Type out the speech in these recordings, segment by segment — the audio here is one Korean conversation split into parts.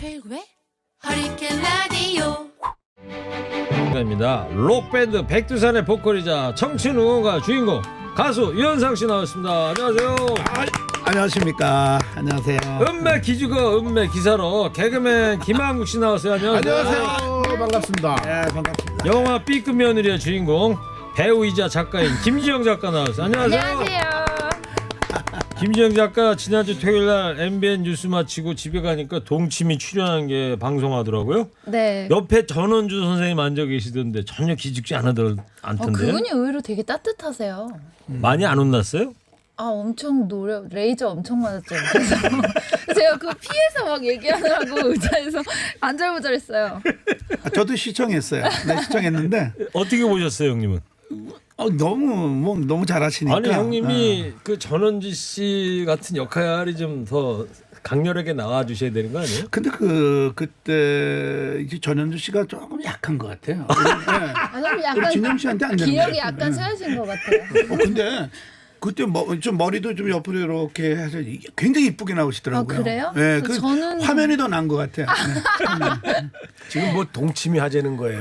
최일구의 허리케인 라디오. 입니다. 록밴드 백두산의 보컬이자 청춘 응원가 주인공 가수 유현상 씨 나왔습니다. 안녕하세요. 안녕하십니까. 안녕하세요. 음매 기주거 음매 기사로 개그맨 김한국 씨 나왔어요. 안녕하세요. 안녕하세요. 반갑습니다. 네, 반갑습니다. 영화 B급 며느리의 주인공 배우이자 작가인 김지영 작가 나왔어요. 안녕하세요. 안녕하세요. 김지영 작가 지난주 토요일날 MBN 뉴스 마치고 집에 가니까 동치미 출연한 게 방송하더라고요. 네. 옆에 전원주 선생님 앉아 계시던데 전혀 기죽지 않던데. 그분이 의외로 되게 따뜻하세요. 많이 안 혼났어요? 엄청 레이저 엄청 맞았죠. 그래서 제가 그 피해서 막 얘기하느라고 의자에서 안절부절했어요. 저도 시청했어요. 네, 시청했는데 어떻게 보셨어요, 형님은? 너무 잘하시니까. 아니 형님이 그 전원주 씨 같은 역할이 좀 더 강렬하게 나와 주셔야 되는 거 아니에요? 근데 그때 이제 전현주 씨가 조금 약한 것 같아요. 네. 아니 우리 약간 진영 씨한테 안 되는 기억이 것 같아요. 약간 세하신 것 같아요. 근데 그때 좀 머리도 좀 옆으로 이렇게 해서 굉장히 이쁘게 나오시더라고요. 아, 그래요? 네, 저는- 화면이 더 나은 것 같아요. 네. 지금 뭐 동치미 하자는 거예요?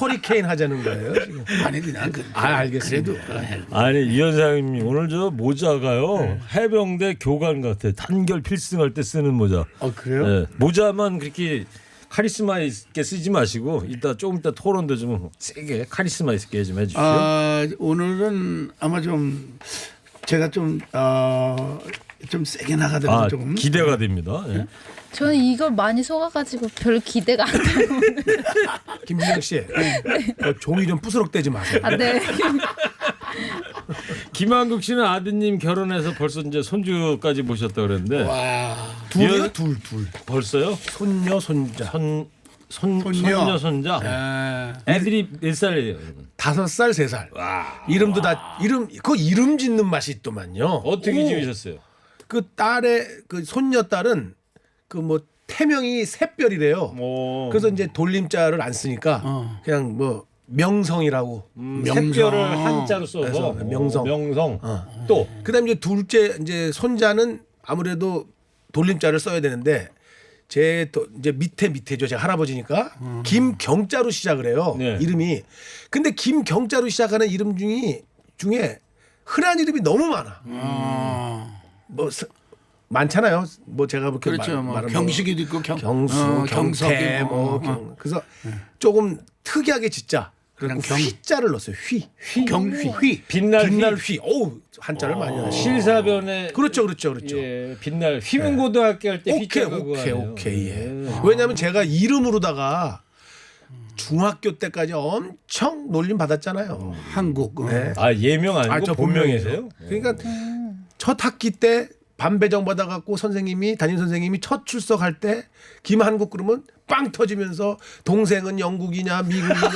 허리케인 하자는 거예요? 지금? 아니 그냥 알겠습니다. 그래도 아니 이현상님 오늘 저 모자가요 해병대 교관 같아. 단결 필승할 때 쓰는 모자. 그래요? 네, 모자만 그렇게 카리스마 있게 쓰지 마시고 이따 조금 이따 토론도 좀 세게 카리스마 있게 좀 해주십시오. 오늘은 아마 좀 제가 좀 세게 나가더라도 조금 기대가 됩니다. 예. 저는 이걸 많이 속아가지고 별 기대가 안 돼요. 김진영 씨, 종이 좀 부스럭대지 마세요. 아, 네. 김한국 씨는 아드님 결혼해서 벌써 이제 손주까지 모셨다 그랬는데 둘이요? 둘. 벌써요? 손녀, 손자. 손녀 손자. 애들이 몇 살이에요? 여러분? 5살, 3살. 이름도 다 그 이름 짓는 맛이 있더만요. 어떻게 지으셨어요? 그 딸의 그 손녀 딸은 그 뭐 태명이 샛별이래요. 오. 그래서 이제 돌림자를 안 쓰니까 그냥 뭐 명성이라고. 색별을 한자로 써서 그래서 명성. 명성. 또 그다음에 이제 둘째 이제 손자는 아무래도 돌림자를 써야 되는데 이제 밑에죠. 제가 할아버지니까 김경자로 시작을 해요. 네. 이름이. 근데 김경자로 시작하는 이름 중에 흔한 이름이 너무 많아. 뭐 많잖아요. 뭐 제가 그렇게 그렇죠. 말하면 경식이도 있고 경수, 경석이 경태, 그래서 조금 특이하게 짓자. 그냥 그냥 휘자를 넣었어요. 휘. 빛날 휘. 어우 한자를 많이 하시네. 실사변에 그렇죠. 예, 빛날 휘문고등학교 할 때 오케이. 예. 왜냐하면 제가 이름으로다가 중학교 때까지 엄청 놀림 받았잖아요. 한국. 네. 아 예명 아니고 저 본명이세요? 그러니까 첫 학기 때 반배정 받아갖고 담임 선생님이 첫 출석할 때 김한국 그러면 빵 터지면서 동생은 영국이냐 미국이냐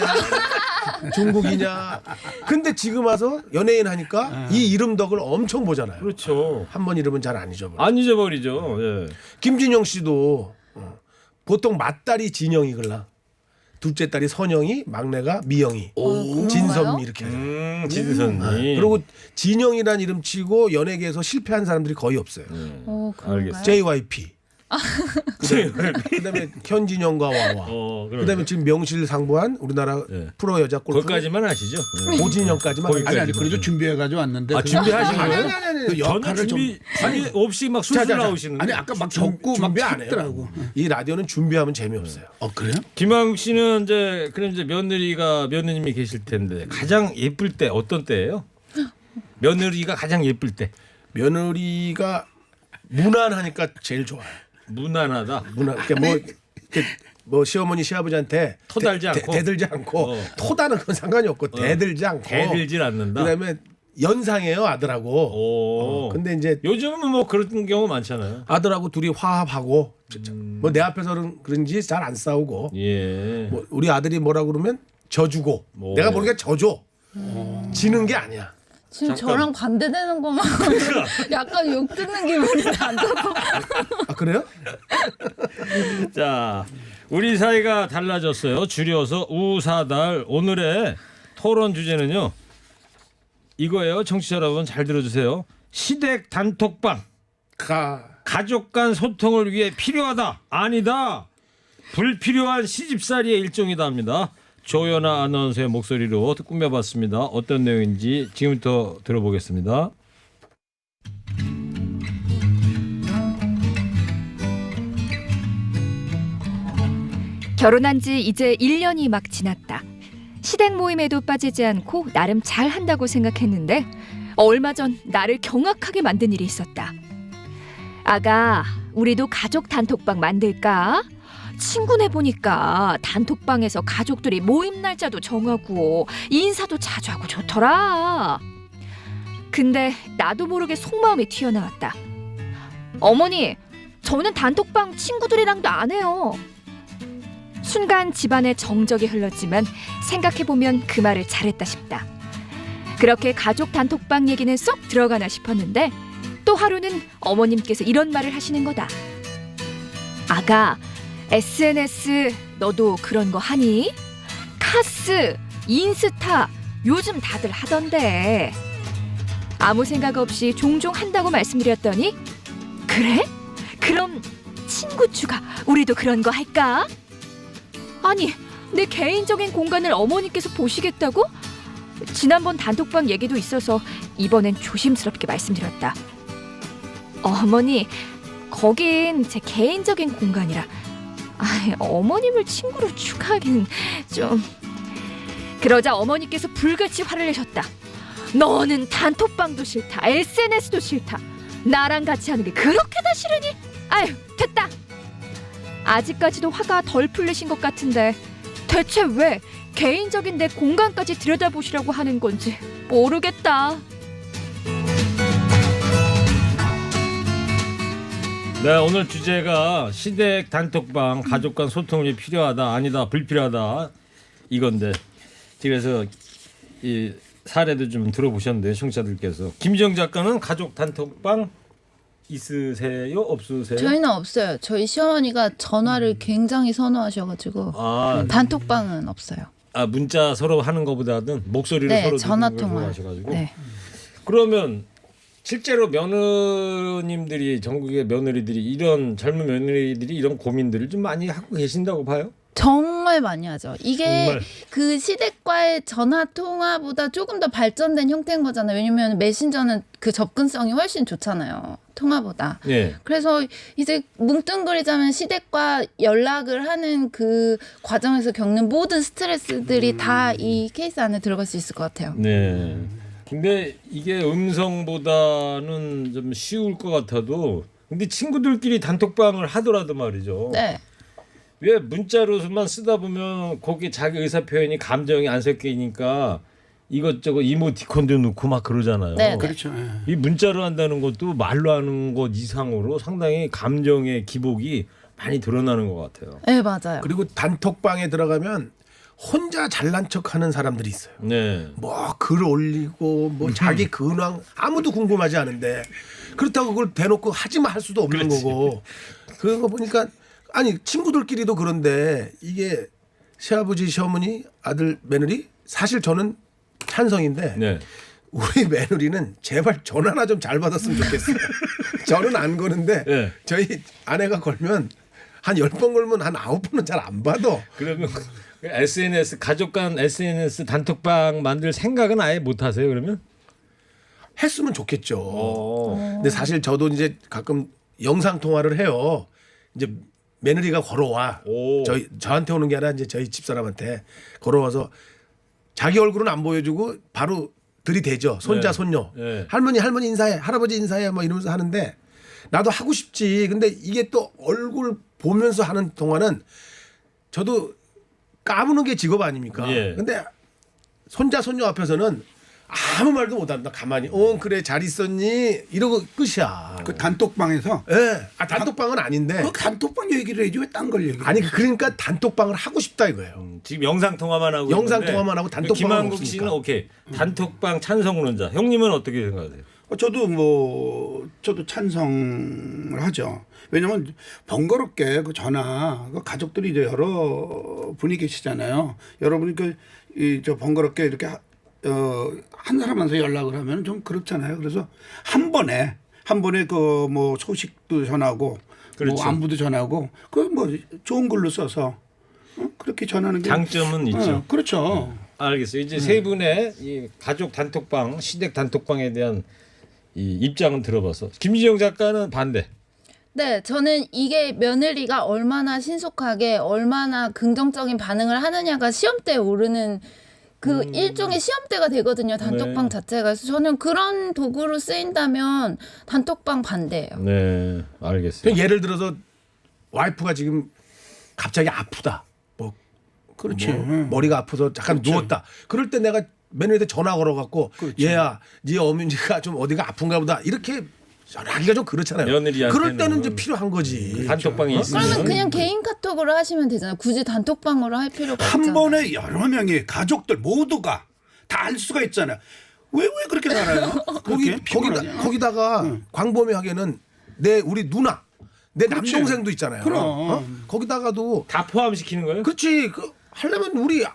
중국이냐. 근데 지금 와서 연예인 하니까 이 이름 덕을 엄청 보잖아요. 그렇죠. 한 번 이름은 잘 안 잊어버려. 안 잊어버리죠. 예. 김진영 씨도 보통 맏딸이 진영이걸라. 둘째 딸이 선영이, 막내가 미영이, 진선미 이렇게 하잖아요. 진선미. 그리고 진영이란 이름 치고 연예계에서 실패한 사람들이 거의 없어요. 그런가요? 알겠어요. JYP. 그다음에 현진영과 와와. 그다음에 지금 명실상부한 우리나라 네. 프로 여자 골프 거기까지만 아시죠? 고진영까지만. 거기까지. 아니 그래도 준비해가지고 왔는데. 준비하신 아니, 거예요? 아니. 그 저는 역할을 준비 없이 막 술술 나오시는데. 아니 아까 막 적고 막 준비 안 해요. 찾더라고. 이 라디오는 준비하면 재미없어요. 그래요? 김한국 씨는 이제 며느님이 계실 텐데 가장 예쁠 때 어떤 때예요? 며느리가 가장 예쁠 때. 며느리가 무난하니까 제일 좋아요. 무난하다. 그러니까 뭐 시어머니 시아버지한테 토달지 않고? 대들지 않고 토다는 건 상관이 없고 대들지 않고 대들질 않는다. 그다음에 연상해요 아들하고. 근데 이제 요즘은 뭐 그런 경우 많잖아요. 아들하고 둘이 화합하고 뭐 내 앞에서는 그런지 잘 안 싸우고 예. 뭐 우리 아들이 뭐라 그러면 져주고 내가 모르게 져줘. 지는 게 아니야. 지금 저랑 반대되는 것만 약간 욕 듣는 기분이 앉아서. 아 그래요? 자, 우리 사이가 달라졌어요. 줄여서 우사달. 오늘의 토론 주제는요. 이거예요. 청취자 여러분 잘 들어주세요. 시댁 단톡방. 가족 간 소통을 위해 필요하다. 아니다. 불필요한 시집살이의 일종이다 합니다. 조연아 아나운서의 목소리로 꾸며봤습니다. 어떤 내용인지 지금부터 들어보겠습니다. 결혼한 지 이제 1년이 막 지났다. 시댁 모임에도 빠지지 않고 나름 잘한다고 생각했는데 얼마 전 나를 경악하게 만든 일이 있었다. 아가, 우리도 가족 단톡방 만들까? 친구네 보니까 단톡방에서 가족들이 모임 날짜도 정하고 인사도 자주 하고 좋더라. 근데 나도 모르게 속마음이 튀어나왔다. 어머니, 저는 단톡방 친구들이랑도 안 해요. 순간 집안에 정적이 흘렀지만 생각해보면 그 말을 잘했다 싶다. 그렇게 가족 단톡방 얘기는 쏙 들어가나 싶었는데 또 하루는 어머님께서 이런 말을 하시는 거다. 아가, SNS 너도 그런 거 하니? 카스, 인스타 요즘 다들 하던데. 아무 생각 없이 종종 한다고 말씀드렸더니 그래? 그럼 친구 추가 우리도 그런 거 할까? 아니, 내 개인적인 공간을 어머니께서 보시겠다고? 지난번 단톡방 얘기도 있어서 이번엔 조심스럽게 말씀드렸다. 어머니, 거긴 제 개인적인 공간이라 어머님을 친구로 추가하기는 좀... 그러자 어머니께서 불같이 화를 내셨다. 너는 단톡방도 싫다, SNS도 싫다. 나랑 같이 하는 게 그렇게 다 싫으니? 아유, 됐다. 아직까지도 화가 덜 풀리신 것 같은데 대체 왜 개인적인 내 공간까지 들여다보시려고 하는 건지 모르겠다. 네, 오늘 주제가 시댁 단톡방 가족 간 소통이 필요하다. 아니다. 불필요하다. 이건데 그래서 이 사례도 좀 들어보셨는데 청취자들께서 김지영 작가는 가족 단톡방 있으세요? 없으세요? 저희는 없어요. 저희 시어머니가 전화를 굉장히 선호하셔가지고 단톡방은 없어요. 아, 문자 서로 하는 것보다는 목소리로 네, 서로 전화 듣는 걸 통화. 좋아하셔가지고. 네. 그러면 실제로 며느님들이 전국의 며느리들이 이런 젊은 며느리들이 이런 고민들을 좀 많이 하고 계신다고 봐요? 정말 많이 하죠. 이게 정말. 그 시댁과의 전화 통화보다 조금 더 발전된 형태인 거잖아요. 왜냐면 메신저는 그 접근성이 훨씬 좋잖아요. 통화보다. 예. 그래서 이제 뭉뚱그리자면 시댁과 연락을 하는 그 과정에서 겪는 모든 스트레스들이 다 이 케이스 안에 들어갈 수 있을 것 같아요. 네. 근데 이게 음성보다는 좀 쉬울 것 같아도 근데 친구들끼리 단톡방을 하더라도 말이죠. 네. 왜 문자로만 쓰다 보면 거기 자기 의사 표현이 감정이 안 섞이니까 이것저것 이모티콘도 넣고 막 그러잖아요. 네, 네. 그렇죠. 예. 이 문자로 한다는 것도 말로 하는 것 이상으로 상당히 감정의 기복이 많이 드러나는 것 같아요. 네, 맞아요. 그리고 단톡방에 들어가면 혼자 잘난 척하는 사람들이 있어요. 네. 뭐 글 올리고 뭐 자기 근황 아무도 궁금하지 않은데 그렇다고 그걸 대놓고 하지마 할 수도 없는 그렇지. 거고 그런 거 보니까 아니 친구들끼리도 그런데 이게 시아버지 시어머니 아들 며느리 사실 저는 찬성인데 네. 우리 며느리는 제발 전화나 좀 잘 받았으면 좋겠어요. 저는 안 거는데 네. 저희 아내가 걸면 한 10번 걸면 한 9번은 잘 안 받아. 그러면 SNS 가족 간 SNS 단톡방 만들 생각은 아예 못 하세요, 그러면? 했으면 좋겠죠. 어. 근데 사실 저도 이제 가끔 영상 통화를 해요. 이제 며느리가 걸어와. 오. 저한테 오는 게 아니라 이제 저희 집사람한테 걸어와서 자기 얼굴은 안 보여주고 바로 들이대죠. 손자 네. 손녀. 네. 할머니 인사해. 할아버지 인사해. 뭐 이러면서 하는데 나도 하고 싶지. 근데 이게 또 얼굴 보면서 하는 동안은 저도 까부는 게 직업 아닙니까? 예. 근데 손자 손녀 앞에서는 아무 말도 못한다. 가만히 그래 잘 있었니? 이러고 끝이야. 그 단톡방에서 예. 단톡방은 아닌데. 그 단톡방 얘기를 해야지 왜 딴 걸 얘기해? 아니 그러니까 단톡방을 하고 싶다 이거예요. 지금 영상 통화만 하고 영상 있는데 통화만 하고 단톡방은 김한국 없으니까. 씨는 오케이. 단톡방 찬성론자. 형님은 어떻게 생각하세요? 저도 찬성을 하죠. 왜냐면 번거롭게 그 전화 그 가족들이 이제 여러 분이 계시잖아요. 여러분이 저 번거롭게 이렇게 한 사람한테 연락을 하면 좀 그렇잖아요. 그래서 한 번에 한 번에 그 뭐 소식도 전하고 그렇죠. 뭐 안부도 전하고 그 뭐 좋은 글로 써서 그렇게 전하는 게 장점은 있죠. 그렇죠. 알겠어요. 이제 세 분의 이 가족 단톡방, 시댁 단톡방에 대한 이 입장은 들어봐서 김지영 작가는 반대. 네, 저는 이게 며느리가 얼마나 신속하게 얼마나 긍정적인 반응을 하느냐가 시험대에 오르는 그 일종의 시험대가 되거든요. 단톡방 네. 자체가. 그래서 저는 그런 도구로 쓰인다면 단톡방 반대예요. 네, 알겠어요. 예를 들어서 와이프가 지금 갑자기 아프다. 뭐 그렇지. 뭐 머리가 아파서 잠깐 누웠다. 그럴 때 내가 며느리한테 전화 걸어갖고 얘야, 네 어머니가 좀 어디가 아픈가 보다. 이렇게 전화하기가 좀 그렇잖아요. 며느리한테는 그럴 때는 이제 필요한 거지. 단톡방이 있으면 그러면 그냥 개인 카톡으로 하시면 되잖아요. 굳이 단톡방으로 할 필요가 한 없잖아요. 번에 여러 명의 가족들 모두가 다 알 수가 있잖아요. 왜 그렇게 살아요? 그렇게 피곤하냐? 거기다가 광범위하게는 우리 누나, 내 남동생도 있잖아요. 그럼. 거기다가도 다 포함시키는 거예요? 그렇지. 하려면 우리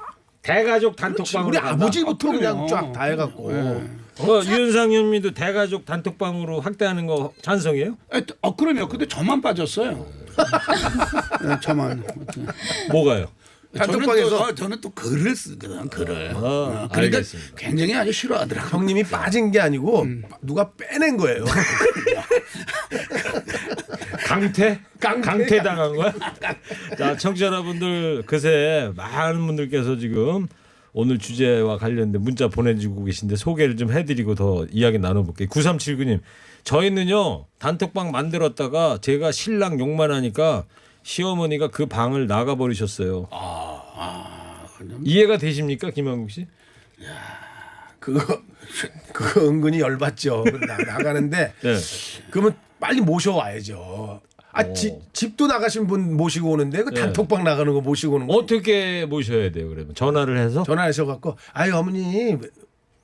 대가족 그렇지. 단톡방으로 우리 간다? 아버지부터 그냥 그럼요. 쫙 다 해갖고. 유현상 현미도 대가족 단톡방으로 확대하는 거 찬성이에요? 그럼요. 근데 저만 빠졌어요. 네, 저만. 뭐가요? 단톡방에서 저는 또 글을 쓰거든. 글을. 아, 그러니까 알겠습니다. 굉장히 아주 싫어하더라고요. 형님이 빠진 게 아니고 누가 빼낸 거예요. 강퇴 당한 거야? 자, 청취자 여러분들 그새 많은 분들께서 지금 오늘 주제와 관련된 문자 보내주고 계신데 소개를 좀 해드리고 더 이야기 나눠볼게요. 9379님, 저희는요 단톡방 만들었다가 제가 신랑 욕만 하니까 시어머니가 그 방을 나가버리셨어요. 이해가 되십니까, 김한국 씨? 그거 은근히 열받죠. 나가는데 네. 그러면 빨리 모셔와야죠. 집도 나가신 분 모시고 오는데 그 네. 단톡방 나가는 거 모시고 오는 거 어떻게 모셔야 돼요? 그러면 전화를 해서? 전화하셔갖고 아유 어머니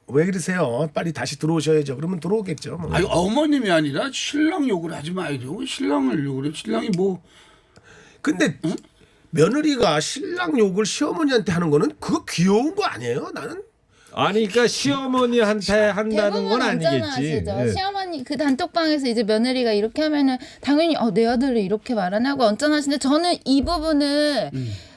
왜 그러세요? 빨리 다시 들어오셔야죠. 그러면 들어오겠죠. 뭐. 아니 어머님이 아니라 신랑 욕을 하지 말죠. 신랑을 욕을 해. 신랑이 뭐 근데 며느리가 신랑 욕을 시어머니한테 하는 거는 그거 귀여운 거 아니에요? 나는 아니, 그러니까 시어머니한테 한다는 건 대부분 아니겠지. 언짢아하시죠. 네. 시어머니 그 단톡방에서 이제 며느리가 이렇게 하면은 당연히 내 아들을 이렇게 말하나 하고 언짢아하시는데 저는 이 부분을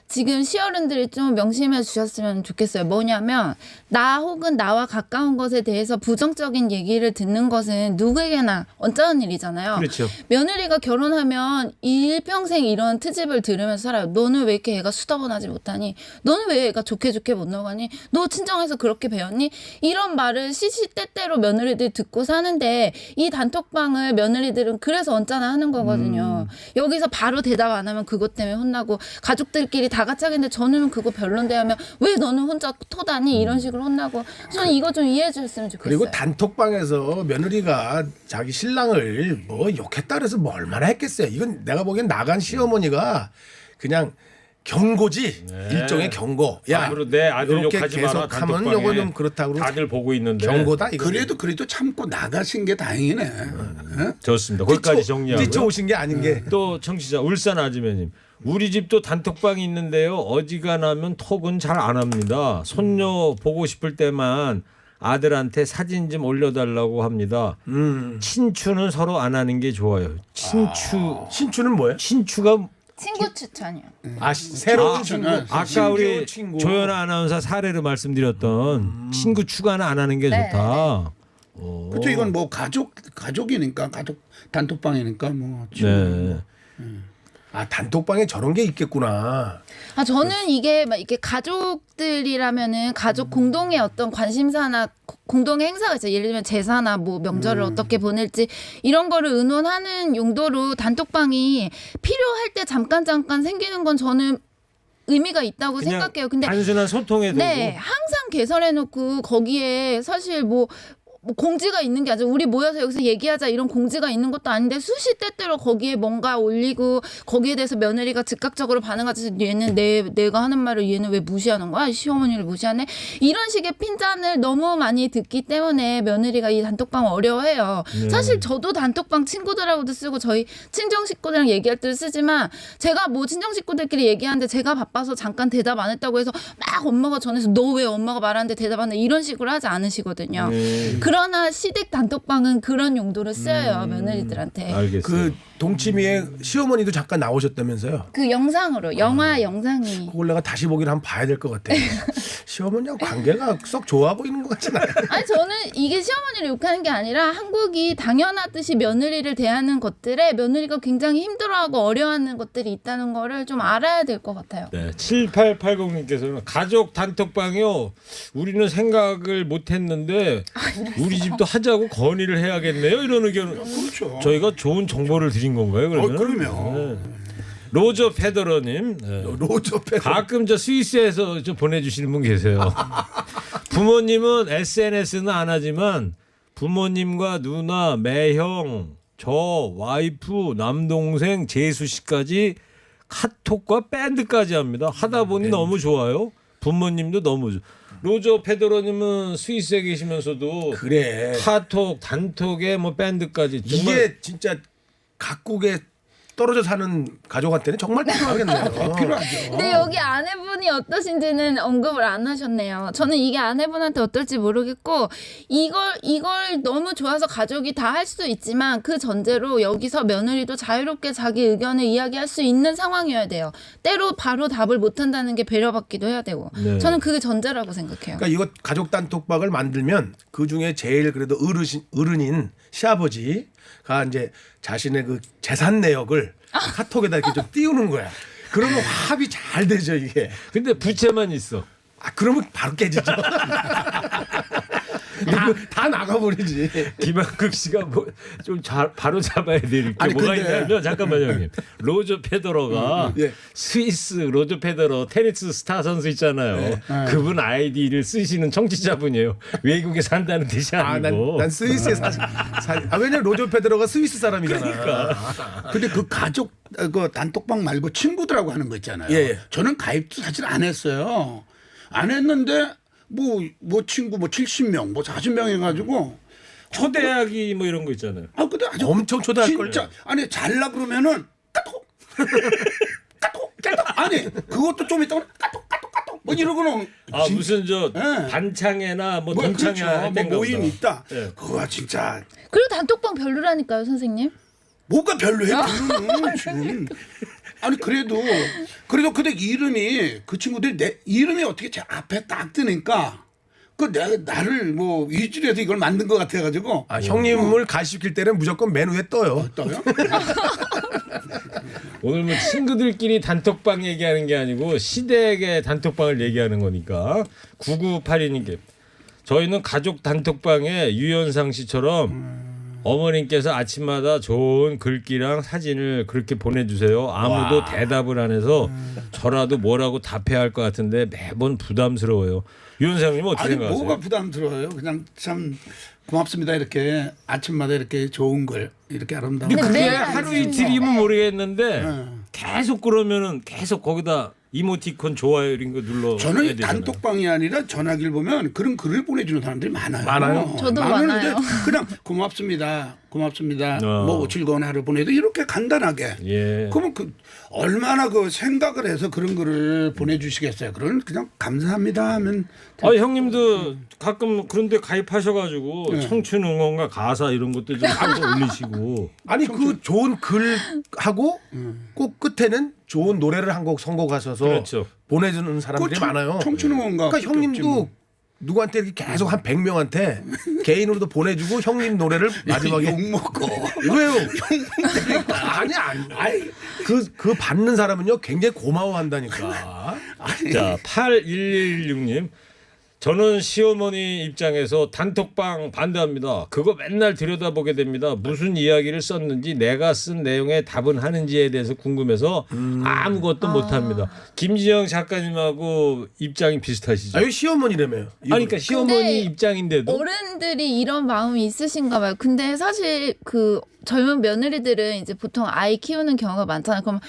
지금 시어른들이 좀 명심해 주셨으면 좋겠어요. 뭐냐면 나 혹은 나와 가까운 것에 대해서 부정적인 얘기를 듣는 것은 누구에게나 언짢은 일이잖아요. 그렇죠. 며느리가 결혼하면 일평생 이런 트집을 들으면서 살아요. 너는 왜 이렇게 애가 수다분하지 못하니? 너는 왜 애가 좋게 못 넘어가니? 너 친정에서 그렇게 배웠니? 이런 말을 시시때때로 며느리들이 듣고 사는데 이 단톡방을 며느리들은 그래서 언짢아하는 거거든요. 여기서 바로 대답 안 하면 그것 때문에 혼나고 가족들끼리 다 같이 하겠는데 저는 그거 별론데 하면 왜 너는 혼자 토다니? 이런 식으로 혼나고 저는 이거 좀 이해해 주셨으면 좋겠어요. 그리고 단톡방에서 며느리가 자기 신랑을 뭐 욕했다 그래서 뭐 얼마나 했겠어요. 이건 내가 보기엔 나간 시어머니가 그냥 경고지. 일종의 경고. 야, 앞으로 내 아들 이렇게 욕하지 마라. 계속하면 단톡방에. 요거 좀 그렇다고 다들 보고 있는데. 경고다 이거. 그래도 참고 나가신 게 다행이네. 예? 좋습니다. 거기까지 정리하고. 뛰쳐오신 게 아닌 게. 또 청취자 울산 아지매님. 우리 집도 단톡방이 있는데요. 어지간하면 톡은 잘 안 합니다. 손녀 보고 싶을 때만 아들한테 사진 좀 올려달라고 합니다. 친추는 서로 안 하는 게 좋아요. 신추는 뭐예요? 친추가 친구 추천이요. 새로운 친구. 아까 우리 신규 친구. 조연아 아나운서 사례로 말씀드렸던 친구 추가는 안 하는 게 네, 좋다. 그렇죠. 이건 뭐 가족이니까 가족 단톡방이니까 뭐. 네. 단톡방에 저런 게 있겠구나. 저는 이게 막 이렇게 가족들이라면은 가족 공동의 어떤 관심사나 공동의 행사가 있어요. 예를 들면 제사나 뭐 명절을 어떻게 보낼지 이런 거를 의논하는 용도로 단톡방이 필요할 때 잠깐 생기는 건 저는 의미가 있다고 그냥 생각해요. 근데 단순한 소통에 도구. 네, 항상 개설해놓고 거기에 사실 뭐 공지가 있는 게 아니라 우리 모여서 여기서 얘기하자 이런 공지가 있는 것도 아닌데 수시때때로 거기에 뭔가 올리고 거기에 대해서 며느리가 즉각적으로 반응하지 얘는 내가 하는 말을 얘는 왜 무시하는 거야? 시어머니를 무시하네? 이런 식의 핀잔을 너무 많이 듣기 때문에 며느리가 이 단톡방 어려워해요. 사실 저도 단톡방 친구들하고도 쓰고 저희 친정 식구들이랑 얘기할 때도 쓰지만 제가 뭐 친정 식구들끼리 얘기하는데 제가 바빠서 잠깐 대답 안 했다고 해서 막 엄마가 전해서 너 왜 엄마가 말하는데 대답 안 해? 이런 식으로 하지 않으시거든요. 그런 그러나 시댁 단톡방은 그런 용도로 쓰여요 며느리들한테. 알겠어요. 그 동치미에 시어머니도 잠깐 나오셨다면서요? 그 영상으로 영화 영상이. 그걸 내가 다시 보기를 한번 봐야 될 것 같아. 시어머니하고 관계가 썩 좋아 보이는 것 같진 않아요. 아니 저는 이게 시어머니를 욕하는 게 아니라 한국이 당연하듯이 며느리를 대하는 것들에 며느리가 굉장히 힘들어하고 어려워하는 것들이 있다는 거를 좀 알아야 될 것 같아요. 네, 7880님께서는 가족 단톡방이요. 우리는 생각을 못했는데 우리 집도 하자고 건의를 해야겠네요. 이런 의견을. 그렇죠. 저희가 좋은 정보를 드린 건가요? 그러면? 그러면. 로저 페더러님. 네. 로저 페더. 가끔 저 스위스에서 좀 보내주시는 분 계세요. 부모님은 SNS는 안 하지만 부모님과 누나, 매형, 저, 와이프, 남동생, 재수 씨까지 카톡과 밴드까지 합니다. 하다 보니 너무 좋아요. 부모님도 너무 좋아. 로저 페더러님은 스위스에 계시면서도 그래. 카톡, 단톡에 뭐 밴드까지 정말 이게 진짜 각국에 떨어져 사는 가족한테는 정말 필요하겠네요. 필요하죠. 근데 여기 아내분이 어떠신지는 언급을 안 하셨네요. 저는 이게 아내분한테 어떨지 모르겠고 이걸 너무 좋아서 가족이 다 할 수도 있지만 그 전제로 여기서 며느리도 자유롭게 자기 의견을 이야기할 수 있는 상황이어야 돼요. 때로 바로 답을 못 한다는 게 배려받기도 해야 되고. 네. 저는 그게 전제라고 생각해요. 그러니까 이거 가족 단톡방을 만들면 그 중에 제일 그래도 어른인 시아버지가 이제 자신의 그 재산 내역을 카톡에다 이렇게 좀 띄우는 거야. 그러면 합이 잘 되죠 이게. 근데 부채만 있어. 아 그러면 바로 깨지죠. 다 나가버리지. 김한국 씨가 뭐 좀 바로 잡아야 될 게 아니, 뭐가 근데- 있냐면 잠깐만요 형님. 로저 페더러가 예. 스위스 로저 페더러 테니스 스타 선수 있잖아요. 그분 아이디를 쓰시는 청취자분이에요. 외국에 산다는 뜻이 아니고. 난 스위스에 왜냐면 로저 페더러가 스위스 사람이잖아. 그러니까. 근데 그 가족 그 단톡방 말고 친구들하고 하는 거 있잖아요. 예, 예. 저는 가입도 사실 안 했어요. 안 했는데 뭐 친구 뭐 70명 뭐 40명 해가지고 초대하기 뭐 이런 거 있잖아요. 아 근데 아주 엄청 초대할 진짜 아니 잘라 그러면은 까톡 까톡 아니 그것도 좀 있다가 까톡 뭐 이러고는 아 무슨 저 예. 반창회나 뭐 뭐 동창회 그렇죠. 할 뭐 때인가 모임 보다. 있다. 예. 그거 진짜 그리고 단톡방 별로라니까요, 선생님. 뭐가 별로해 별로는 지금. 아니 그래도 근데 이름이 그 친구들이 내 이름이 어떻게 제 앞에 딱 뜨니까 그 내가 나를 뭐 위주해서 이걸 만든 것 같아가지고 아, 형님을 가시킬 때는 무조건 맨 위에 떠요. 떠요? 오늘 뭐 친구들끼리 단톡방 얘기하는 게 아니고 시댁의 단톡방을 얘기하는 거니까 9982님께 저희는 가족 단톡방에 유연상 씨처럼 어머님께서 아침마다 좋은 글귀랑 사진을 그렇게 보내주세요. 아무도 대답을 안 해서 저라도 뭐라고 답해야 할 것 같은데 매번 부담스러워요. 유연상님 어떻게 아니 생각하세요? 뭐가 부담스러워요? 그냥 참 고맙습니다 이렇게 아침마다 이렇게 좋은 글 이렇게 아름다운 근데 그게 매일 하루 아침에. 이틀이면 모르겠는데 네. 계속 그러면은 계속 거기다 이모티콘 좋아요 이런 거 눌러. 저는 단톡방이 아니라 전화기를 보면 그런 글을 보내주는 사람들이 많아요. 많아요? 저도 많은데 많아요. 그냥 고맙습니다. 어. 뭐 즐거운 하루 보내도 이렇게 간단하게. 예. 그러면 그 얼마나 그 생각을 해서 그런 글을 보내주시겠어요. 그런 그냥 감사합니다 하면. 아 형님도 가끔 그런데 가입하셔가지고 네. 청춘 응원과 가사 이런 것도 좀 하고 올리시고. 아니 그 좋은 글하고 꼭 끝에는 좋은 노래를 한 곡 선곡하셔서 그렇죠. 보내주는 사람들이 많아요. 청춘응원가. 그러니까 형님도 누구한테 이렇게 계속 한 100명한테 개인으로도 보내주고 형님 노래를 마지막에 욕 먹고. 왜요? 아니. 그 받는 사람은요 굉장히 고마워한다니까. 자 8116님 저는 시어머니 입장에서 단톡방 반대합니다. 그거 맨날 들여다보게 됩니다. 무슨 이야기를 썼는지 내가 쓴 내용에 답은 하는지에 대해서 궁금해서 아무것도 못합니다. 김지영 작가님하고 입장이 비슷하시죠? 아유 시어머니라며요. 아니, 그러니까 시어머니 근데 입장인데도 어른들이 이런 마음이 있으신가 봐요. 근데 사실 그 젊은 며느리들은 이제 보통 아이 키우는 경우가 많잖아요. 그럼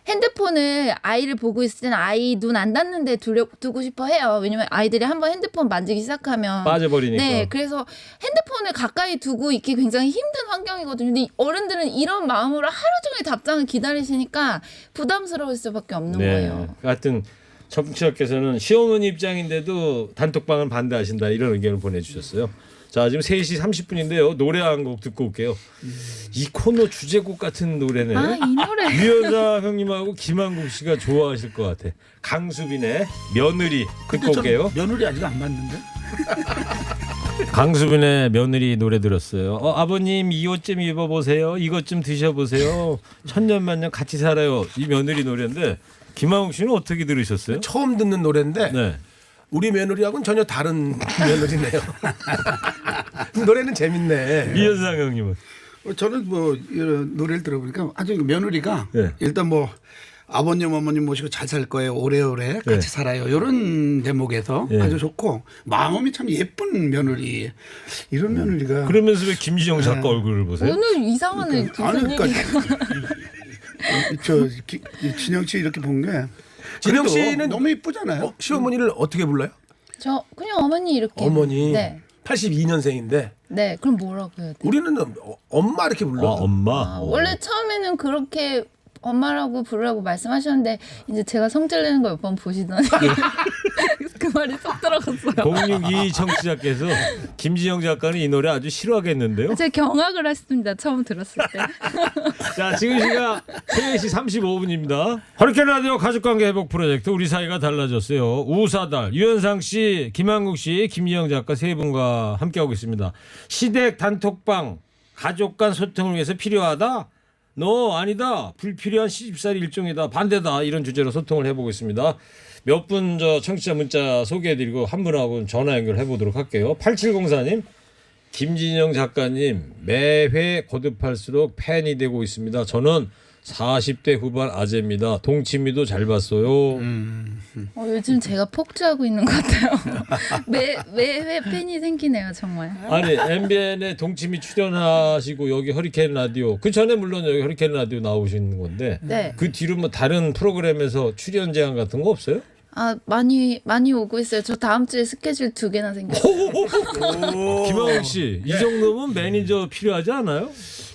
핸드폰을 아이를 보고 있을 때는 아이 눈 안 닿는 데 두고 싶어 해요. 왜냐면 아이들이 한번 핸드폰 만지기 시작하면 빠져버리니까. 네, 그래서 핸드폰을 가까이 두고 있기 굉장히 힘든 환경이거든요. 근데 어른들은 이런 마음으로 하루 종일 답장을 기다리시니까 부담스러울 수밖에 없는 거예요. 하여튼 청취자께서는 시어머니 입장인데도 단톡방을 반대하신다 이런 의견을 보내주셨어요. 자, 지금 3시 30분인데요. 노래 한 곡 듣고 올게요. 이 코너 주제곡 같은 노래네. 아, 이 노래. 유현상 형님하고 김한국 씨가 좋아하실 것 같아. 강수빈의 며느리 근데 듣고 전 올게요. 며느리 아직 안 봤는데. 강수빈의 며느리 노래 들었어요. 아버님 이 옷 좀 입어보세요. 이것 좀 드셔보세요. 천년만년 같이 살아요. 이 며느리 노래인데 김한국 씨는 어떻게 들으셨어요? 처음 듣는 노래인데 네. 우리 며느리하고는 전혀 다른 며느리네요. 노래는 재밌네. 이현상 형님은 저는 뭐 이런 노래를 들어보니까 아주 며느리가 네. 일단 뭐 아버님 어머님 모시고 잘 살 거예요. 오래오래 같이 네. 살아요. 이런 대목에서 네. 아주 좋고 마음이 참 예쁜 며느리. 이런 며느리가 그러면서 왜 김지영 작가 얼굴을 보세요? 오늘 이상하네. 아니 그러니까 진영 씨 이렇게 본 게 진영 그래도 씨는 너무 이쁘잖아요. 시어머니를 어떻게 불러요? 저 그냥 어머니 이렇게. 어머니. 네. 82년생인데 네. 그럼 뭐라고 해야 돼? 우리는 엄마 이렇게 불러. 엄마. 원래 처음에는 그렇게 엄마라고 부르라고 말씀하셨는데 이제 제가 성질 내는 거 몇 번 보시더니 그 말이 쏙 들어갔어요. 062 청취자께서 김지영 작가는 이 노래 아주 싫어하겠는데요. 제가 경악을 했습니다. 처음 들었을 때. 자, 지금 시각 3시 35분입니다. 허리케인 라디오 가족관계 회복 프로젝트 우리 사이가 달라졌어요. 우사달, 유현상 씨, 김한국 씨, 김지영 작가 세 분과 함께하고 있습니다. 시댁 단톡방 가족 간 소통을 위해서 필요하다? 아니다. 불필요한 시집살이 일종이다. 반대다. 이런 주제로 소통을 해보고 있습니다. 몇 분 청취자 문자 소개해드리고 한 분하고 전화 연결해보도록 할게요. 8704님. 김진영 작가님 매회 거듭할수록 팬이 되고 있습니다. 저는 40대 후반 아재입니다. 동치미도 잘 봤어요. 요즘 제가 폭주하고 있는 것 같아요. 매회 팬이 생기네요, 정말. 아니 MBN에 동치미 출연하시고 여기 허리케인 라디오 그 전에 물론 여기 허리케인 라디오 나오신 건데 네. 그 뒤로 뭐 다른 프로그램에서 출연 제안 같은 거 없어요? 아, 많이 오고 있어요. 저 다음 주에 스케줄 2개나 생겼어요. 김한국 씨, 이 정도면 매니저 필요하지 않아요?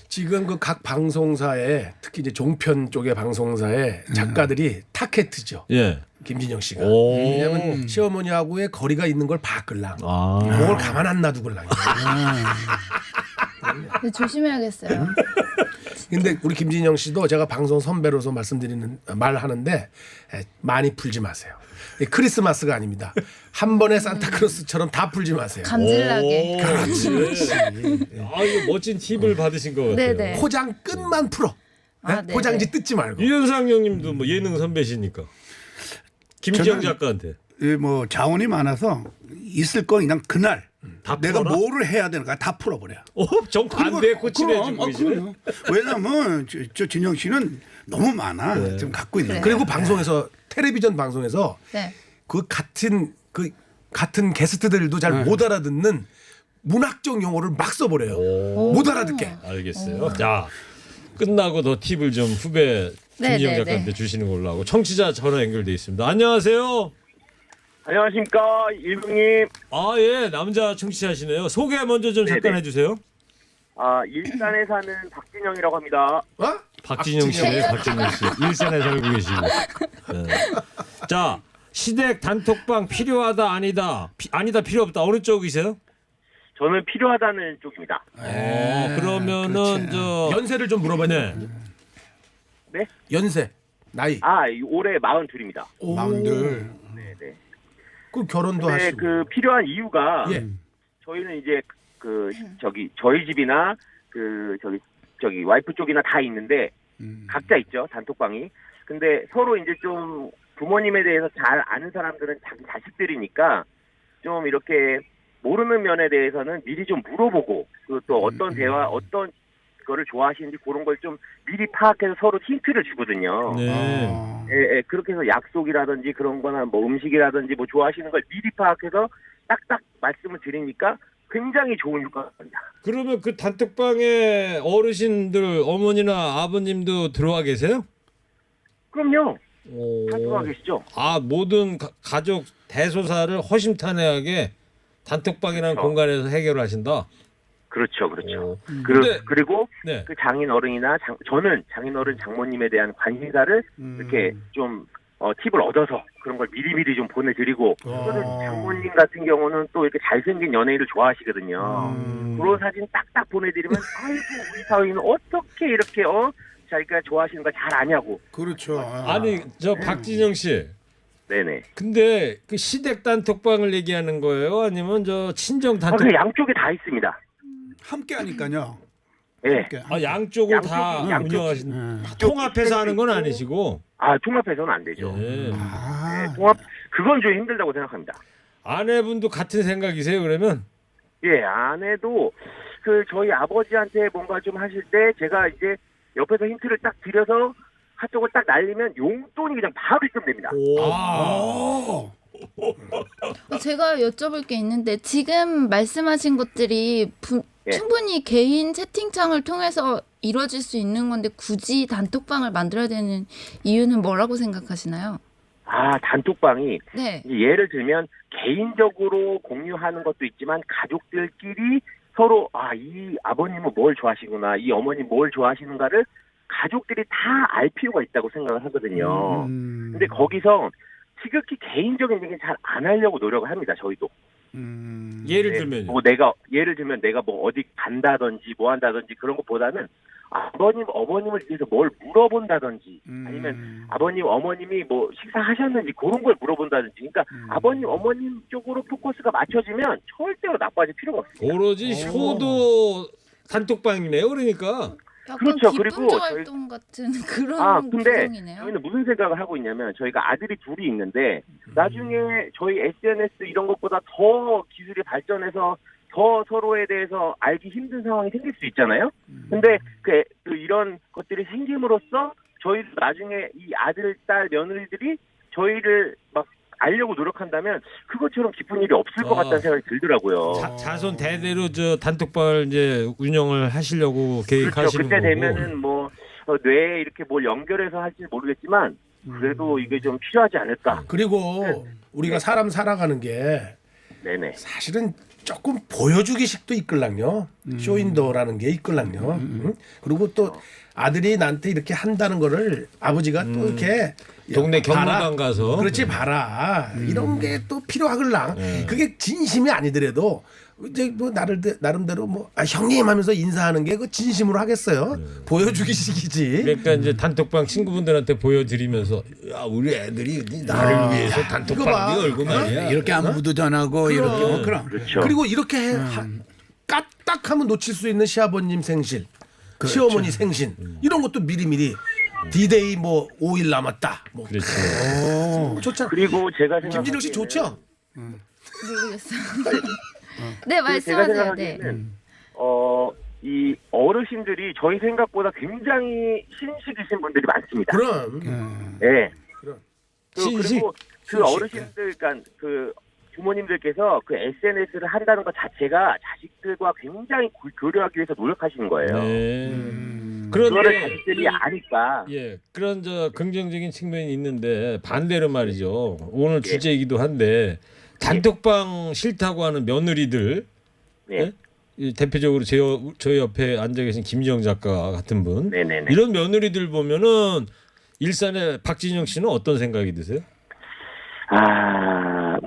지금 그 각 방송사에 특히 이제 종편 쪽의 방송사에 작가들이 타켓이죠. 예. 김진영 씨가. 오. 왜냐면 시어머니하고의 거리가 있는 걸 바끌랑. 아. 그걸 가만 안 놔두걸랑. 근데 조심해야겠어요. 근데 우리 김진영 씨도 제가 방송 선배로서 말하는데 많이 풀지 마세요. 크리스마스가 아닙니다. 한 번에 산타크로스처럼 다 풀지 마세요. 감질나게. 그렇지. 아, 이거 멋진 팁을 받으신 것 같아요. 네네. 포장 끝만 풀어. 아, 네? 네네. 포장지 뜯지 말고. 유현상 형님도 뭐 예능 선배시니까 김지영 저는- 작가한테 뭐 자원이 많아서 있을 거 그냥 그날 다 내가 풀어라? 뭐를 해야 되는가 다 풀어버려. 정반대의 코치를 그럼, 해주고 계시네. 그럼요. 왜냐면 저 진영 씨는 너무 많아. 좀 갖고 있는. 그리고 방송에서 텔레비전 방송에서 네. 그 같은 게스트들도 잘 못 알아듣는 문학적 용어를 막 써버려요. 못 알아듣게. 알겠어요. 자, 끝나고 더 팁을 좀 후배 네, 김지영 네, 작가한테 네. 주시는 걸로 하고 청취자 전화 연결돼 있습니다. 안녕하세요. 안녕하십니까 일병님. 아, 예, 남자 청취자시네요. 소개 먼저 좀 잠깐 네네. 해주세요. 일산에 사는 박진영이라고 합니다. 어? 박진영 씨네, 박진영 씨. 일산에 살고 계시고. 네. 자, 시댁 단톡방 필요하다 아니다. 아니다 필요 없다. 어느 쪽이세요? 저는 필요하다는 쪽입니다. 그러면은 그렇지. 저 연세를 좀 물어봐야 돼. 네? 연세, 나이. 올해 42입니다. 마음들. 네네. 그 결혼도 근데 하시고. 그 필요한 이유가 예. 저희는 이제 저희 집이나 저기 와이프 쪽이나 다 있는데 각자 있죠 단톡방이. 근데 서로 이제 좀 부모님에 대해서 잘 아는 사람들은 자기 자식들이니까 좀 이렇게 모르는 면에 대해서는 미리 좀 물어보고 그 또 어떤 대화 어떤 거를 좋아하시는지 그런 걸 좀 미리 파악해서 서로 힌트를 주거든요. 네. 예, 그렇게 해서 약속이라든지 그런 거나 뭐 음식이라든지 뭐 좋아하시는 걸 미리 파악해서 딱딱 말씀을 드리니까 굉장히 좋은 효과가 있습니다. 그러면 그 단톡방에 어르신들 어머니나 아버님도 들어와 계세요? 그럼요. 오. 다 들어와 계시죠? 모든 가족 대소사를 허심탄회하게 단톡방이라는 그렇죠. 공간에서 해결하신다. 그렇죠. 그렇죠. 근데- 그리고 네. 그 장인어른이나 저는 장인어른 장모님에 대한 관심사를 이렇게 좀 팁을 얻어서 그런 걸 미리미리 좀 보내드리고 또는 어. 장모님 같은 경우는 또 이렇게 잘생긴 연예인을 좋아하시거든요. 그런 사진 딱딱 보내드리면 아이고 우리 사위는 어떻게 이렇게 자기가 좋아하시는 걸 잘 아냐고. 그렇죠. 아니 저 박진영 씨. 네네. 근데 그 시댁 단톡방을 얘기하는 거예요? 아니면 저 친정 단톡? 그 양쪽에 다 있습니다. 함께 하니까요. 예. 양쪽을 다 양쪽. 운영하신 네. 통합해서 하는 건 아니시고. 통합해서는 안 되죠. 예. 아, 통합 그건 좀 힘들다고 생각합니다. 아내분도 같은 생각이세요? 그러면? 예, 아내도 저희 아버지한테 뭔가 좀 하실 때 제가 이제 옆에서 힌트를 딱 드려서 한쪽을 딱 날리면 용돈이 그냥 바로 입금됩니다. 아. 제가 여쭤볼 게 있는데 지금 말씀하신 것들이 예. 충분히 개인 채팅창을 통해서 이루어질 수 있는 건데 굳이 단톡방을 만들어야 되는 이유는 뭐라고 생각하시나요? 단톡방이 네. 이제 예를 들면 개인적으로 공유하는 것도 있지만 가족들끼리 서로 이 아버님은 뭘 좋아하시구나, 이 어머님 뭘 좋아하시는가를 가족들이 다 알 필요가 있다고 생각을 하거든요. 근데 거기서 지극히 개인적인 얘기는 잘 안 하려고 노력을 합니다. 저희도. 예를 네, 들면 뭐 예를 들면 내가 뭐 어디 간다든지 뭐 한다든지 그런 것보다는 아버님 어머님을 위해서 뭘 물어본다든지 아니면 아버님 어머님이 뭐 식사하셨는지 그런 걸 물어본다든지 그러니까 아버님 어머님 쪽으로 포커스가 맞춰지면 절대로 나빠질 필요가 없습니다. 오로지 효도 단톡방이네요. 그러니까. 약간 그렇죠. 기쁨 그리고 활동 같은 그런 근데 구성이네요. 저희는 무슨 생각을 하고 있냐면 저희가 아들이 둘이 있는데 나중에 저희 SNS 이런 것보다 더 기술이 발전해서 더 서로에 대해서 알기 힘든 상황이 생길 수 있잖아요. 근데 이런 것들이 생김으로써 저희 나중에 이 아들, 딸, 며느리들이 저희를 막 알려고 노력한다면 그것처럼 기쁜 일이 없을 것 같다는 생각이 들더라고요. 자손 대대로 저 단톡방을 이제 운영을 하시려고 그렇죠. 계획하시는 그때 거고. 되면은 뭐 뇌에 이렇게 뭘 연결해서 할지 모르겠지만 그래도 이게 좀 필요하지 않을까. 그리고 우리가 사람 살아가는 게 네네. 사실은 조금 보여주기식도 있걸랑요. 쇼인도라는 게 있걸랑요. 그리고 또 아들이 나한테 이렇게 한다는 거를 아버지가 또 이렇게 동네 봐라. 경마관 가서. 그렇지 봐라 이런 게 또 필요하걸랑. 그게 진심이 아니더라도 이제 뭐 나름대로 뭐 형님 하면서 인사하는 게 그 진심으로 하겠어요. 보여주기식이지. 그러니까 이제 단톡방 친구분들한테 보여드리면서 야 우리 애들이 나를 위해서 이거 봐. 단톡방 열고 말이야. 이렇게 안부도 전하고 이렇게 그럼. 그렇죠. 그리고 이렇게 까딱하면 놓칠 수 있는 시아버님 생신, 시어머니 생신 이런 것도 미리미리 D-Day 뭐 5일 남았다. 뭐 그렇지. 좋잖아. 그리고 제가 생각하기에는 김진욱 씨 좋죠? 모르겠어요. 네, 제가 말씀하세요. 네. 생각하기에는 이 어르신들이 저희 생각보다 굉장히 신식이신 분들이 많습니다. 그럼 네. 그럼. 신식? 그리고 그 어르신들, 그러니까 그 부모님들께서 그 SNS를 한다는 것 자체가 자식들과 굉장히 교류하기 위해서 노력하시는 거예요. 네. 그거를 그런데 자식들이 아니까. 예 그런 저 긍정적인 측면이 있는데 반대로 말이죠. 오늘 주제이기도 한데 단톡방 싫다고 하는 며느리들. 네. 예? 이 대표적으로 저희 옆에 앉아 계신 김지영 작가 같은 분. 네네네. 이런 며느리들 보면은 일산의 박진영 씨는 어떤 생각이 드세요?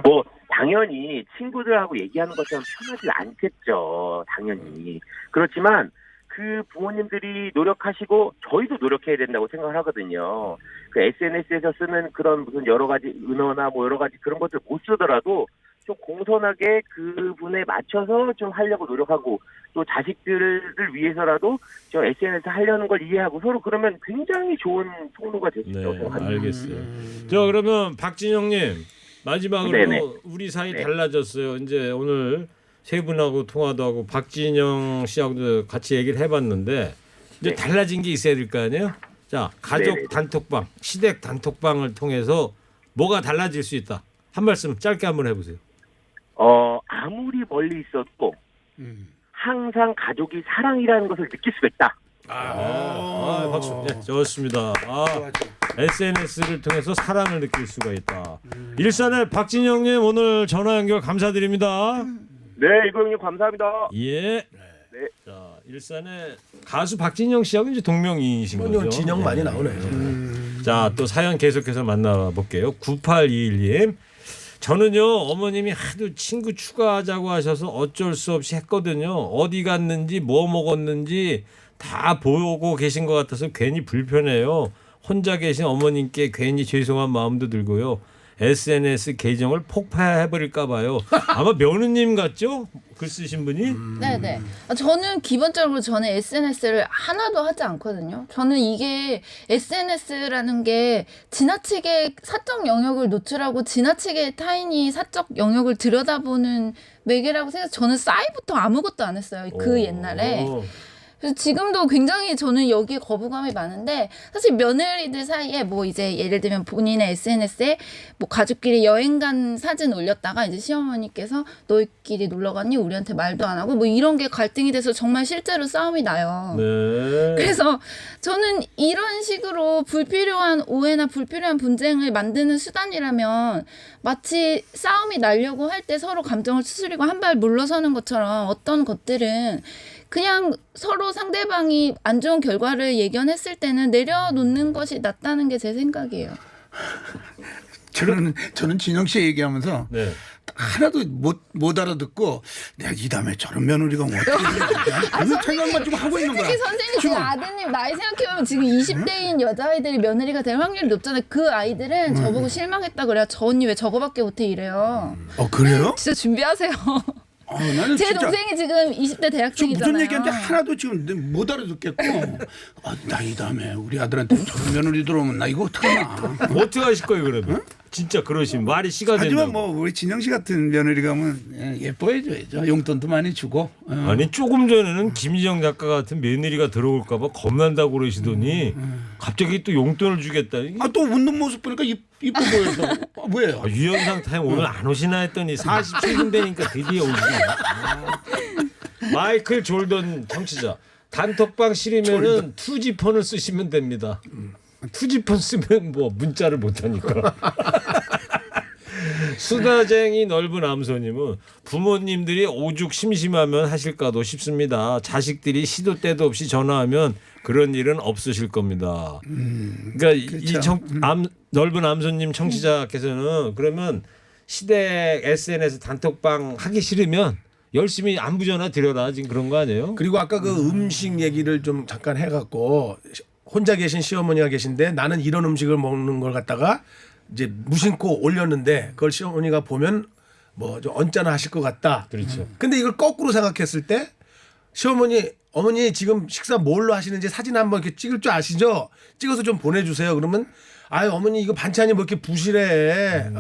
뭐 당연히 친구들하고 얘기하는 것처럼 편하지 않겠죠. 당연히. 그렇지만 그 부모님들이 노력하시고 저희도 노력해야 된다고 생각을 하거든요. 그 SNS에서 쓰는 그런 무슨 여러 가지 은어나 뭐 여러 가지 그런 것들 못 쓰더라도 좀 공손하게 그분에 맞춰서 좀 하려고 노력하고 또 자식들을 위해서라도 저 SNS 하려는 걸 이해하고 서로 그러면 굉장히 좋은 통로가 될 수 있다고 네, 생각합니다. 알겠어요. 자 그러면 박진영님 마지막으로 네네. 우리 사이 네. 달라졌어요. 이제 오늘 세 분하고 통화도 하고 박진영 씨하고도 같이 얘기를 해봤는데 이제 네. 달라진 게 있어야 될 거 아니에요? 자 가족 네네. 단톡방, 시댁 단톡방을 통해서 뭐가 달라질 수 있다. 한 말씀 짧게 한번 해보세요. 아무리 멀리 있어도 항상 가족이 사랑이라는 것을 느낄 수가 있다. 박수. 네, 좋습니다. SNS를 통해서 사랑을 느낄 수가 있다. 일산의 박진영님 오늘 전화 연결 감사드립니다. 네, 이거님 감사합니다. 예. 네. 자 일산의 가수 박진영 씨하고 이제 동명이인이신 거죠. 진영 많이 나오네. 자, 또 사연 계속해서 만나볼게요. 9821님. 저는요, 어머님이 하도 친구 추가하자고 하셔서 어쩔 수 없이 했거든요. 어디 갔는지 뭐 먹었는지 다 보고 계신 것 같아서 괜히 불편해요. 혼자 계신 어머님께 괜히 죄송한 마음도 들고요. SNS 계정을 폭파해버릴까 봐요. 아마 며느님 같죠? 글 쓰신 분이? 네네. 저는 기본적으로 저는 SNS를 하나도 하지 않거든요. 저는 이게 SNS라는 게 지나치게 사적 영역을 노출하고 지나치게 타인이 사적 영역을 들여다보는 매개라고 생각해서 저는 싸이부터 아무것도 안 했어요. 그 옛날에. 그래서 지금도 굉장히 저는 여기에 거부감이 많은데 사실 며느리들 사이에 뭐 이제 예를 들면 본인의 SNS에 뭐 가족끼리 여행 간 사진 올렸다가 이제 시어머니께서 너희끼리 놀러 갔니? 우리한테 말도 안 하고 뭐 이런 게 갈등이 돼서 정말 실제로 싸움이 나요. 네. 그래서 저는 이런 식으로 불필요한 오해나 불필요한 분쟁을 만드는 수단이라면 마치 싸움이 나려고 할 때 서로 감정을 추스리고 한 발 물러서는 것처럼 어떤 것들은 그냥 서로 상대방이 안 좋은 결과를 예견했을 때는 내려놓는 것이 낫다는 게 제 생각이에요. 저는 진영 씨 얘기하면서 네. 하나도 못 알아듣고 내가 이 다음에 저런 며느리가 어떻게 되냐 그 생각만 좀 하고 있는 거야. 특히 선생님 지금 아드님 나이 생각해보면 지금 20대인 여자아이들이 며느리가 될 확률이 높잖아요. 그 아이들은 저보고 실망했다 그래요. 저 언니 왜 저거밖에 못해 이래요. 그래요? 진짜 준비하세요. 나는 제 진짜 동생이 지금 20대 저 대학생이잖아요. 무슨 얘기인지 하나도 지금 못 알아듣겠고 나 이 다음에 우리 아들한테 저런 며느리 들어오면 나 이거 어떡하나. 어떻게 하실 거예요, 그러면? 진짜 그러시면 말이 씨가 된다고. 하지만 뭐 우리 진영 씨 같은 며느리가 뭐 예뻐해줘야죠. 용돈도 많이 주고. 아니 조금 전에는 김지영 작가 같은 며느리가 들어올까 봐 겁난다고 그러시더니 갑자기 또 용돈을 주겠다. 또 웃는 모습 보니까 이뻐 보여서 뭐예요? 유현상 타임 오늘 안 오시나 했더니 47분 되니까 드디어 오시네. 마이클 졸던 청취자. 단톡방 싫으면은 투지폰을 쓰시면 됩니다. 투지폰 쓰면 뭐 문자를 못 하니까. 수다쟁이 넓은 암소님은 부모님들이 오죽 심심하면 하실까도 싶습니다. 자식들이 시도 때도 없이 전화하면 그런 일은 없으실 겁니다. 그러니까 그렇죠. 넓은 암소님 청취자께서는 그러면 시댁 SNS 단톡방 하기 싫으면 열심히 안부 전화 드려라 지금 그런 거 아니에요? 그리고 아까 그 음식 얘기를 좀 잠깐 해갖고 혼자 계신 시어머니가 계신데 나는 이런 음식을 먹는 걸 갖다가 이제 무심코 올렸는데 그걸 시어머니가 보면 뭐 좀 언짢아 하실 것 같다. 그렇죠. 근데 이걸 거꾸로 생각했을 때 시어머니 어머니 지금 식사 뭘로 하시는지 사진 한번 이렇게 찍을 줄 아시죠? 찍어서 좀 보내주세요. 그러면 아유 어머니 이거 반찬이 뭐 이렇게 부실해.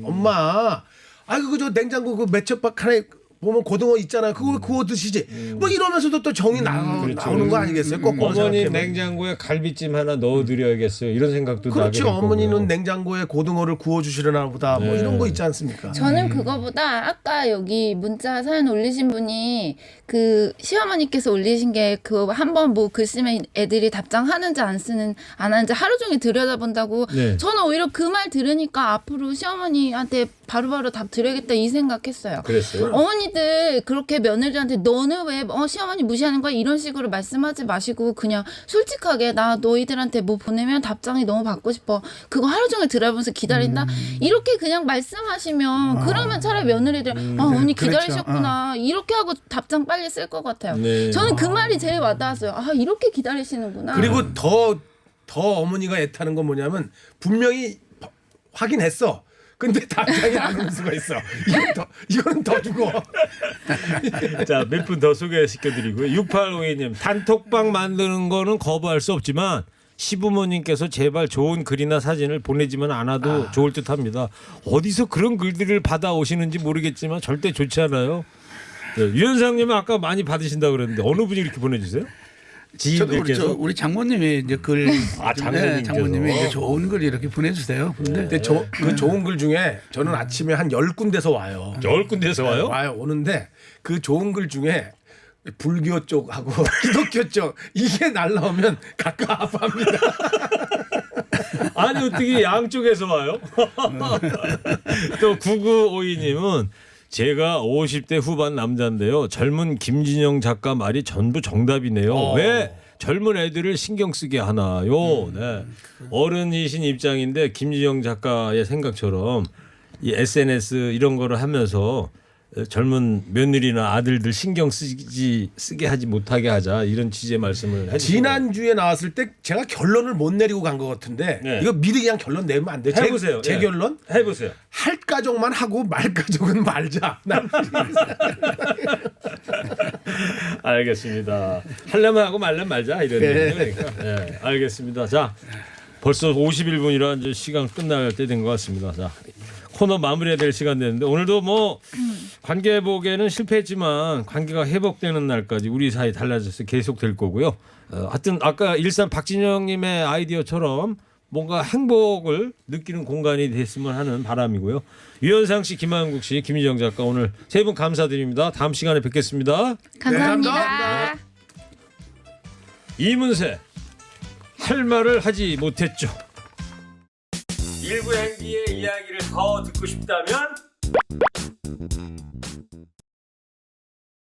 엄마 아유 그거 저 냉장고 그 매첩박 하나에 보면 고등어 있잖아요. 그거 구워 드시지. 뭐 이러면서도 또 정이 나오는 거 아니겠어요? 거꾸로 어머니 생각해보면. 냉장고에 갈비찜 하나 넣어드려야겠어요. 이런 생각도 나게 그렇죠. 될 어머니는 거고요. 냉장고에 고등어를 구워 주시려나 보다. 뭐 네. 이런 거 있지 않습니까? 저는 그거보다 아까 여기 문자 사연 올리신 분이 그 시어머니께서 올리신 게 그 한번 뭐 글 쓰면 애들이 답장하는지 안 하는지 하루 종일 들여다본다고. 네. 저는 오히려 그 말 들으니까 앞으로 시어머니한테 바로바로 답 드려야겠다 이 생각했어요. 그랬어요? 어머니들 그렇게 며느리한테 너는 왜 시어머니 무시하는 거야 이런 식으로 말씀하지 마시고 그냥 솔직하게 나 너희들한테 뭐 보내면 답장이 너무 받고 싶어 그거 하루 종일 들어보면서 기다린다 이렇게 그냥 말씀하시면 그러면 차라리 며느리들 언니 그렇죠. 기다리셨구나 이렇게 하고 답장 빨리 쓸 것 같아요. 네. 저는 그 말이 제일 와닿았어요. 이렇게 기다리시는구나. 그리고 더 어머니가 애타는 건 뭐냐면 분명히 확인했어. 근데 답장이 안 오는 수가 있어. 이거는 더 죽어. 자, 몇 분 더 소개시켜드리고요. 6852님 단톡방 만드는 거는 거부할 수 없지만 시부모님께서 제발 좋은 글이나 사진을 보내지만 않아도 좋을 듯합니다. 어디서 그런 글들을 받아오시는지 모르겠지만 절대 좋지 않아요. 네, 유현상님은 아까 많이 받으신다고 그랬는데 어느 분이 이렇게 보내주세요? 저도 지인들께서? 우리 장모님이 이제 글 장모님께서. 장모님이 이제 좋은 글 이렇게 보내주세요. 근데 그 좋은 글 중에 저는 아침에 한 10군데서 와요. 10군데서 와요? 와요. 오는데 그 좋은 글 중에 불교 쪽하고 기독교 쪽 이게 날라오면 가끔 아파합니다. 아니 어떻게 양쪽에서 와요? 또 9952님은 제가 50대 후반 남자인데요. 젊은 김진영 작가 말이 전부 정답이네요. 왜 젊은 애들을 신경 쓰게 하나요? 네. 어른이신 입장인데 김지영 작가의 생각처럼 이 SNS 이런 거를 하면서 젊은 며느리나 아들들 신경 쓰게 하지 못하게 하자 이런 취지의 말씀을 해주시고 지난주에 나왔을 때 제가 결론을 못 내리고 간 것 같은데 네. 이거 미리 그냥 결론 내면 안 돼요. 해보세요. 제 예. 결론? 해보세요. 할 가족만 하고 말 가족은 말자. 알겠습니다. 하려면 하고 말려면 말자 이런 얘기니까. 네, 알겠습니다. 자, 벌써 51분이라 이제 시간 끝날 때 된 것 같습니다. 자, 코너 마무리해야 될 시간 됐는데 오늘도 뭐 관계 회복에는 실패했지만 관계가 회복되는 날까지 우리 사이 달라져서 계속 될 거고요. 하여튼 아까 일산 박진영님의 아이디어처럼 뭔가 행복을 느끼는 공간이 됐으면 하는 바람이고요. 유현상 씨, 김한국 씨, 김희정 작가 오늘 세 분 감사드립니다. 다음 시간에 뵙겠습니다. 감사합니다. 이문세 할 말을 하지 못했죠. 일부 행기의 이야기를 더 듣고 싶다면